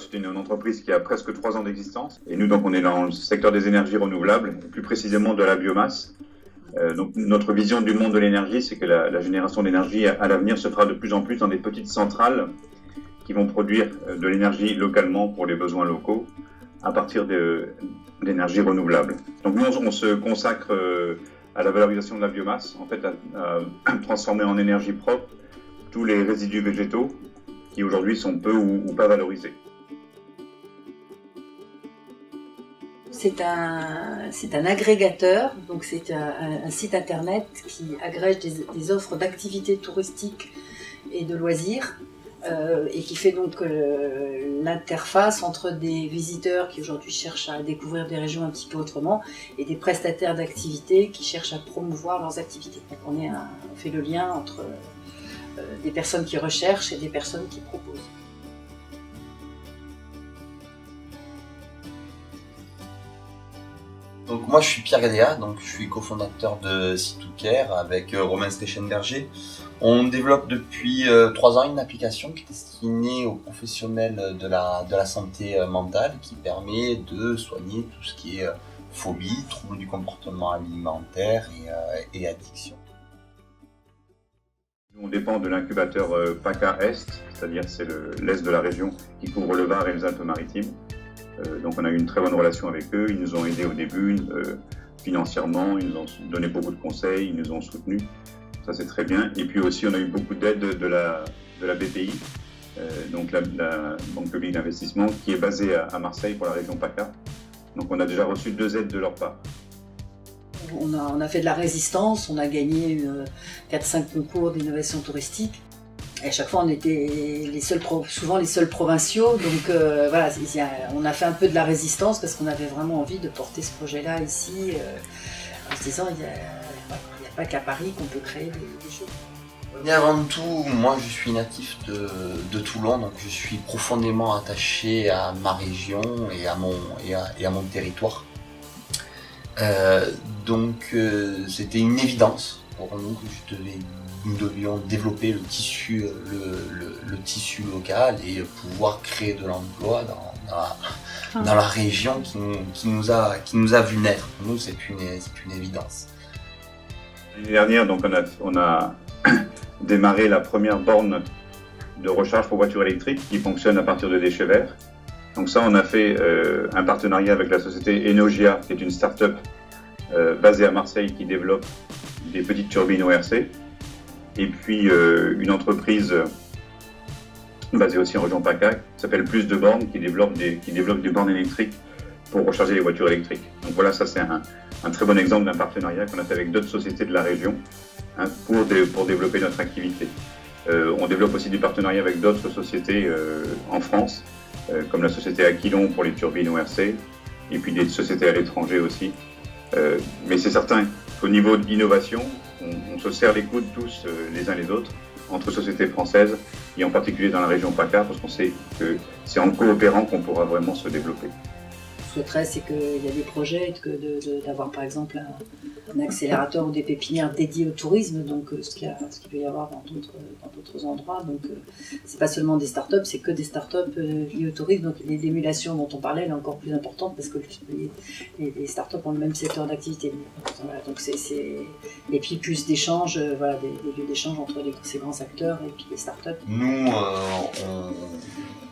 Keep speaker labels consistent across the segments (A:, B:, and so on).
A: c'est une entreprise qui a presque 3 ans d'existence. Et nous, donc, on est dans le secteur des énergies renouvelables, plus précisément de la biomasse. Donc, notre vision du monde de l'énergie, c'est que la génération d'énergie à l'avenir se fera de plus en plus dans des petites centrales qui vont produire de l'énergie localement pour les besoins locaux à partir d'énergies renouvelables. Donc, nous, on se consacre à la valorisation de la biomasse, en fait, à transformer en énergie propre tous les résidus végétaux qui aujourd'hui sont peu ou pas valorisés.
B: C'est un agrégateur, donc c'est un site internet qui agrège des offres d'activités touristiques et de loisirs et qui fait donc l'interface entre des visiteurs qui aujourd'hui cherchent à découvrir des régions un petit peu autrement et des prestataires d'activités qui cherchent à promouvoir leurs activités. Donc on fait le lien entre des personnes qui recherchent et des personnes qui proposent.
C: Donc moi je suis Pierre Gadea, donc je suis cofondateur de C2Care avec Romain Steichenberger. On développe depuis 3 ans une application qui est destinée aux professionnels de la santé mentale qui permet de soigner tout ce qui est phobie, troubles du comportement alimentaire et addiction.
A: On dépend de l'incubateur PACA Est, c'est-à-dire c'est l'Est de la région qui couvre le Var et les Alpes-Maritimes. Donc on a eu une très bonne relation avec eux, ils nous ont aidés au début financièrement, ils nous ont donné beaucoup de conseils, ils nous ont soutenus, ça c'est très bien. Et puis aussi on a eu beaucoup d'aide de la BPI, donc la Banque publique d'investissement, qui est basée à Marseille pour la région PACA. Donc on a déjà reçu 2 aides de leur part.
B: On a fait de la résistance, on a gagné 4-5 concours d'innovation touristique. Et à chaque fois, on était souvent les seuls provinciaux. Donc voilà, on a fait un peu de la résistance parce qu'on avait vraiment envie de porter ce projet-là ici, en se disant il n'y a pas qu'à Paris qu'on peut créer des choses.
C: Et avant tout, moi je suis natif de Toulon, donc je suis profondément attaché à ma région et à mon territoire. Donc c'était une évidence pour nous que nous devions développer le tissu local et pouvoir créer de l'emploi dans la région qui nous a vu naître. Pour nous, c'est une évidence.
A: L'année dernière, donc, on a démarré la première borne de recharge pour voitures électriques qui fonctionne à partir de déchets verts. Donc ça, on a fait un partenariat avec la société Enogia, qui est une start-up basée à Marseille qui développe des petites turbines ORC. Et puis une entreprise basée aussi en région PACA qui s'appelle Plus de Bornes, qui développe des bornes électriques pour recharger les voitures électriques. Donc voilà, ça c'est un très bon exemple d'un partenariat qu'on a fait avec d'autres sociétés de la région pour développer notre activité. On développe aussi des partenariats avec d'autres sociétés en France, comme la société Aquilon pour les turbines ORC, et puis des sociétés à l'étranger aussi. Mais c'est certain qu'au niveau de l'innovation, on se serre les coudes tous les uns les autres, entre sociétés françaises, et en particulier dans la région PACA, parce qu'on sait que c'est en coopérant qu'on pourra vraiment se développer.
B: Ce que je souhaiterais, c'est qu'il y a des projets, d'avoir par exemple un accélérateur ou des pépinières dédiées au tourisme, donc ce qu'il peut y avoir dans d'autres endroits. Donc c'est pas seulement des startups, c'est que des startups liées au tourisme. Donc l'émulation dont on parlait elle est encore plus importante parce que les startups ont le même secteur d'activité. Voilà, donc et puis plus d'échanges, voilà, des lieux d'échange entre ces grands acteurs et puis les startups.
C: Nous,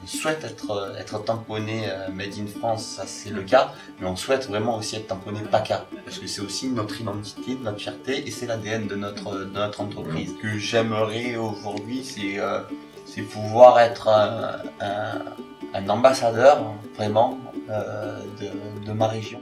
C: on souhaite être tamponné Made in France, ça c'est le cas, mais on souhaite vraiment aussi être tamponné PACA, parce que c'est aussi notre identité, notre fierté, et c'est l'ADN de notre entreprise. Ce que j'aimerais aujourd'hui, c'est pouvoir être un ambassadeur vraiment de ma région.